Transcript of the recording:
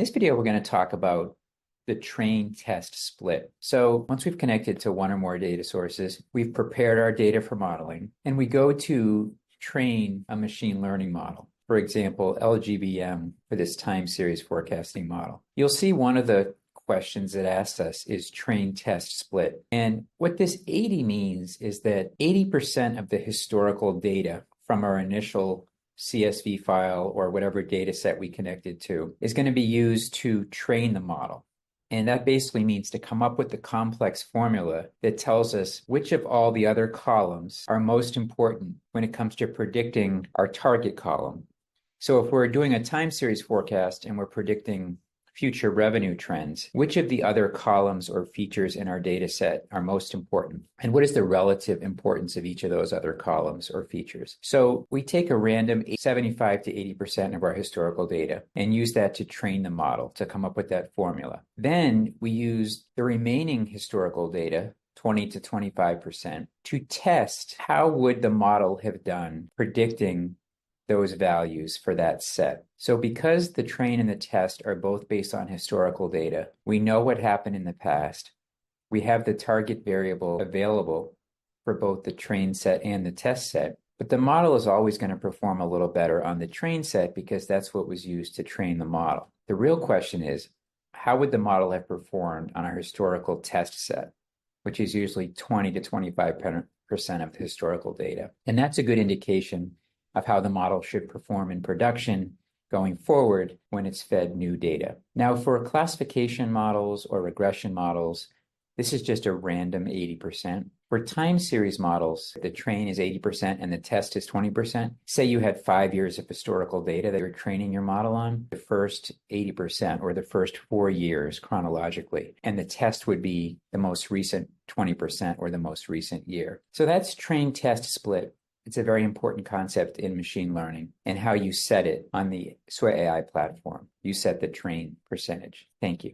In this video, we're going to talk about the train test split. So once we've connected to one or more data sources, we've prepared our data for modeling, and we go to train a machine learning model. For example, LGBM for this time series forecasting model. You'll see one of the questions it asks us is train test split. And what this 80 means is that 80% of the historical data from our initial CSV file or whatever data set we connected to is going to be used to train the model. And that basically means to come up with the complex formula that tells us which of all the other columns are most important when it comes to predicting our target column. So if we're doing a time series forecast and we're predicting future revenue trends, which of the other columns or features in our data set are most important? And what is the relative importance of each of those other columns or features? So we take a random 75 to 80% of our historical data and use that to train the model to come up with that formula. Then we use the remaining historical data, 20 to 25%, to test how would the model have done predicting those values for that set. So because the train and the test are both based on historical data, we know what happened in the past. We have the target variable available for both the train set and the test set, but the model is always going to perform a little better on the train set because that's what was used to train the model. The real question is, how would the model have performed on our historical test set, which is usually 20 to 25% of the historical data? And that's a good indication of how the model should perform in production going forward when it's fed new data. Now, for classification models or regression models, this is just a random 80%. For time series models, the train is 80% and the test is 20%. Say you had 5 years of historical data that you're training your model on, the first 80% or the first 4 years chronologically, and the test would be the most recent 20% or the most recent year. So that's train test split. It's a very important concept in machine learning and how you set it on the SWA AI platform. You set the train percentage. Thank you.